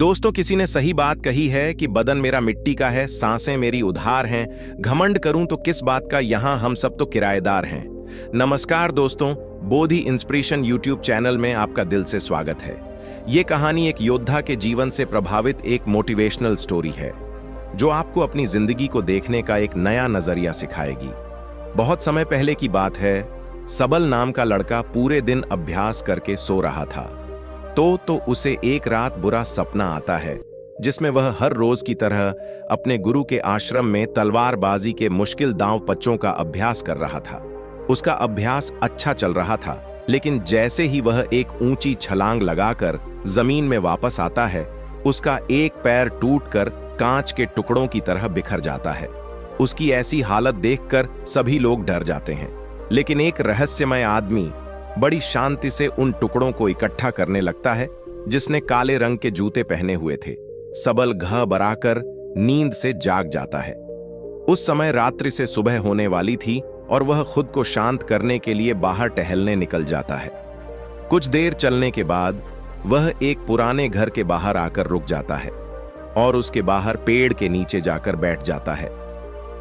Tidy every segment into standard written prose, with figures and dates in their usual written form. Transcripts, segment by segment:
दोस्तों, किसी ने सही बात कही है कि बदन मेरा मिट्टी का है, सांसें मेरी उधार हैं। घमंड करूं तो किस बात का, यहां हम सब तो किराएदार हैं। नमस्कार दोस्तों, बोधि इंस्पिरेशन यूट्यूब चैनल में आपका दिल से स्वागत है। ये कहानी एक योद्धा के जीवन से प्रभावित एक मोटिवेशनल स्टोरी है जो आपको अपनी जिंदगी को देखने का एक नया नजरिया सिखाएगी। बहुत समय पहले की बात है। सबल नाम का लड़का पूरे दिन अभ्यास करके सो रहा था तो उसे एक रात बुरा सपना आता है जिसमें वह हर रोज की तरह अपने गुरु के आश्रम में तलवारबाजी के मुश्किल दांव पच्चों का अभ्यास कर रहा था। उसका अभ्यास अच्छा चल रहा था, लेकिन जैसे ही वह एक ऊंची छलांग लगाकर जमीन में वापस आता है, उसका एक पैर टूटकर कांच के टुकड़ों की तरह बिखर जाता है। उसकी ऐसी हालत देखकर सभी लोग डर जाते हैं, लेकिन एक रहस्यमय आदमी बड़ी शांति से उन टुकड़ों को इकट्ठा करने लगता है जिसने काले रंग के जूते पहने हुए थे। सबल घबराकर नींद से जाग जाता है। उस समय रात्रि से सुबह होने वाली थी और वह खुद को शांत करने के लिए बाहर टहलने निकल जाता है। कुछ देर चलने के बाद वह एक पुराने घर के बाहर आकर रुक जाता है और उसके बाहर पेड़ के नीचे जाकर बैठ जाता है।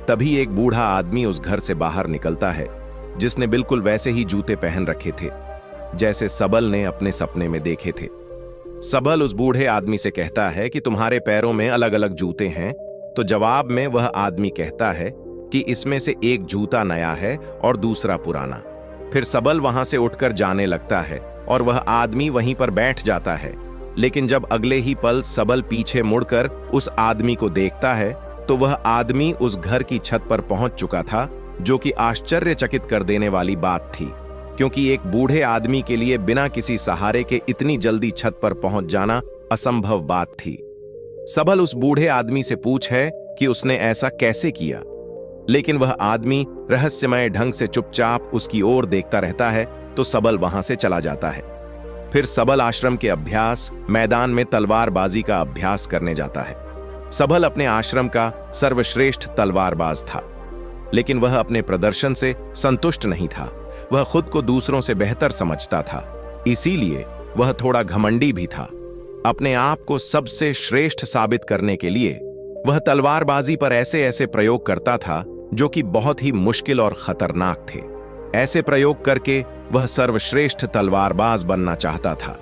तभी एक बूढ़ा आदमी उस घर से बाहर निकलता है जिसने बिल्कुल वैसे ही जूते पहन रखे थे जैसे सबल ने अपने सपने में देखे थे। सबल उस बूढ़े आदमी से कहता है कि तुम्हारे पैरों में अलग अलग जूते हैं। तो जवाब में वह आदमी कहता है कि इसमें से एक जूता नया है और दूसरा पुराना। फिर सबल वहां से उठकर जाने लगता है और वह आदमी वहीं पर बैठ जाता है। लेकिन जब अगले ही पल सबल पीछे मुड़कर उस आदमी को देखता है तो वह आदमी उस घर की छत पर पहुंच चुका था, जो कि आश्चर्यचकित कर देने वाली बात थी, क्योंकि एक बूढ़े आदमी के लिए बिना किसी सहारे के इतनी जल्दी छत पर पहुंच जाना असंभव बात थी। सबल उस बूढ़े आदमी से पूछे कि उसने ऐसा कैसे किया, लेकिन वह आदमी रहस्यमय ढंग से चुपचाप उसकी ओर देखता रहता है। तो सबल वहां से चला जाता है। फिर सबल आश्रम के अभ्यास मैदान में तलवारबाजी का अभ्यास करने जाता है। सबल अपने आश्रम का सर्वश्रेष्ठ तलवारबाज था, लेकिन वह अपने प्रदर्शन से संतुष्ट नहीं था। वह खुद को दूसरों से बेहतर समझता था, इसीलिए वह थोड़ा घमंडी भी था। अपने आप को सबसे श्रेष्ठ साबित करने के लिए वह तलवारबाजी पर ऐसे ऐसे प्रयोग करता था जो कि बहुत ही मुश्किल और खतरनाक थे। ऐसे प्रयोग करके वह सर्वश्रेष्ठ तलवारबाज बनना चाहता था,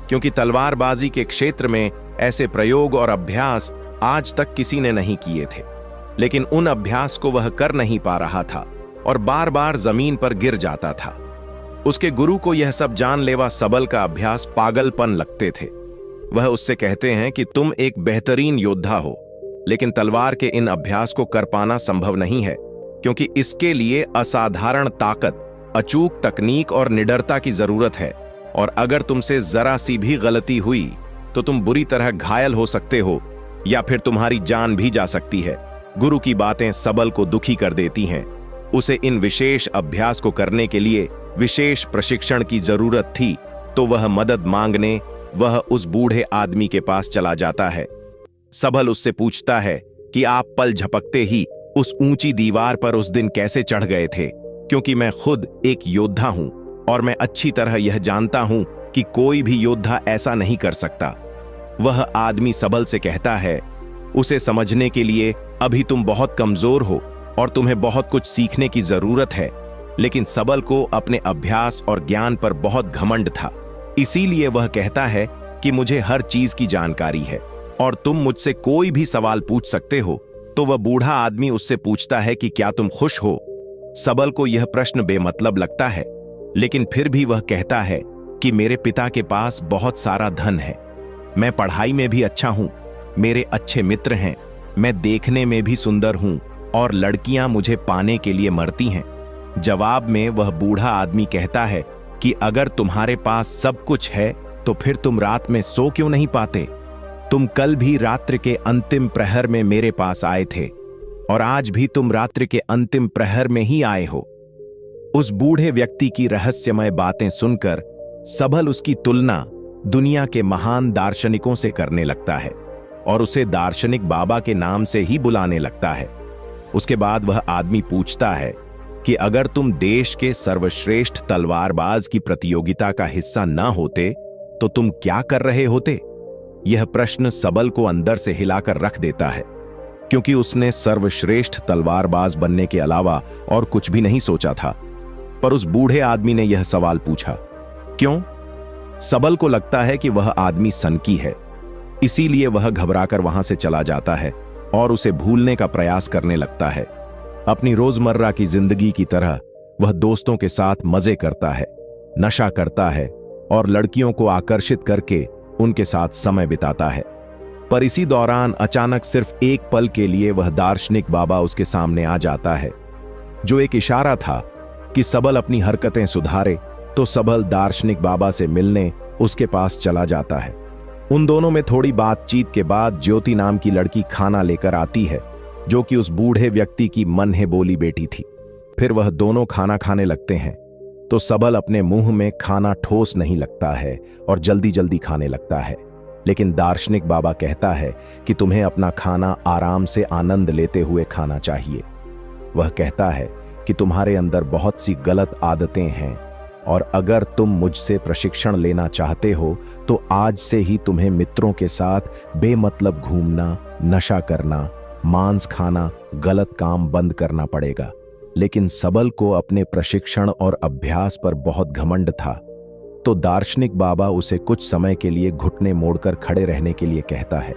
क्योंकि तलवारबाजी के क्षेत्र में ऐसे प्रयोग और अभ्यास आज तक किसी ने नहीं किए थे। लेकिन उन अभ्यास को वह कर नहीं पा रहा था और बार बार जमीन पर गिर जाता था। उसके गुरु को यह सब जानलेवा सबल का अभ्यास पागलपन लगते थे। वह उससे कहते हैं कि तुम एक बेहतरीन योद्धा हो, लेकिन तलवार के इन अभ्यास को कर पाना संभव नहीं है, क्योंकि इसके लिए असाधारण ताकत, अचूक तकनीक और निडरता की जरूरत है। और अगर तुमसे जरा सी भी गलती हुई तो तुम बुरी तरह घायल हो सकते हो या फिर तुम्हारी जान भी जा सकती है। गुरु की बातें सबल को दुखी कर देती हैं। उसे इन विशेष अभ्यास को करने के लिए विशेष प्रशिक्षण की जरूरत थी, तो वह मदद मांगने वह उस बूढ़े आदमी के पास चला जाता है। सबल उससे पूछता है कि आप पल झपकते ही उस ऊंची दीवार पर उस दिन कैसे चढ़ गए थे, क्योंकि मैं खुद एक योद्धा हूं और मैं अच्छी तरह यह जानता हूं कि कोई भी योद्धा ऐसा नहीं कर सकता। वह आदमी सबल से कहता है, उसे समझने के लिए अभी तुम बहुत कमजोर हो और तुम्हें बहुत कुछ सीखने की जरूरत है। लेकिन सबल को अपने अभ्यास और ज्ञान पर बहुत घमंड था, इसीलिए वह कहता है कि मुझे हर चीज की जानकारी है और तुम मुझसे कोई भी सवाल पूछ सकते हो। तो वह बूढ़ा आदमी उससे पूछता है कि क्या तुम खुश हो। सबल को यह प्रश्न बेमतलब लगता है, लेकिन फिर भी वह कहता है कि मेरे पिता के पास बहुत सारा धन है, मैं पढ़ाई में भी अच्छा हूं, मेरे अच्छे मित्र हैं, मैं देखने में भी सुंदर हूं और लड़कियां मुझे पाने के लिए मरती हैं। जवाब में वह बूढ़ा आदमी कहता है कि अगर तुम्हारे पास सब कुछ है तो फिर तुम रात में सो क्यों नहीं पाते। तुम कल भी रात्रि के अंतिम प्रहर में मेरे पास आए थे और आज भी तुम रात्रि के अंतिम प्रहर में ही आए हो। उस बूढ़े व्यक्ति की रहस्यमय बातें सुनकर सबल उसकी तुलना दुनिया के महान दार्शनिकों से करने लगता है और उसे दार्शनिक बाबा के नाम से ही बुलाने लगता है। उसके बाद वह आदमी पूछता है कि अगर तुम देश के सर्वश्रेष्ठ तलवारबाज की प्रतियोगिता का हिस्सा न होते तो तुम क्या कर रहे होते। यह प्रश्न सबल को अंदर से हिलाकर रख देता है, क्योंकि उसने सर्वश्रेष्ठ तलवारबाज बनने के अलावा और कुछ भी नहीं सोचा था। पर उस बूढ़े आदमी ने यह सवाल पूछा, क्यों? सबल को लगता है कि वह आदमी सनकी है, इसीलिए वह घबराकर वहां से चला जाता है और उसे भूलने का प्रयास करने लगता है। अपनी रोजमर्रा की जिंदगी की तरह वह दोस्तों के साथ मजे करता है, नशा करता है और लड़कियों को आकर्षित करके उनके साथ समय बिताता है। पर इसी दौरान अचानक सिर्फ एक पल के लिए वह दार्शनिक बाबा उसके सामने आ जाता है, जो एक इशारा था कि सबल अपनी हरकतें सुधारे। तो सबल दार्शनिक बाबा से मिलने उसके पास चला जाता है। उन दोनों में थोड़ी बातचीत के बाद ज्योति नाम की लड़की खाना लेकर आती है, जो कि उस बूढ़े व्यक्ति की मन है बोली बेटी थी। फिर वह दोनों खाना खाने लगते हैं तो सबल अपने मुंह में खाना ठोस नहीं लगता है और जल्दी जल्दी खाने लगता है। लेकिन दार्शनिक बाबा कहता है कि तुम्हें अपना खाना आराम से आनंद लेते हुए खाना चाहिए। वह कहता है कि तुम्हारे अंदर बहुत सी गलत आदतें हैं और अगर तुम मुझसे प्रशिक्षण लेना चाहते हो तो आज से ही तुम्हें मित्रों के साथ बेमतलब घूमना, नशा करना, मांस खाना, गलत काम बंद करना पड़ेगा। लेकिन सबल को अपने प्रशिक्षण और अभ्यास पर बहुत घमंड था, तो दार्शनिक बाबा उसे कुछ समय के लिए घुटने मोड़कर खड़े रहने के लिए कहता है।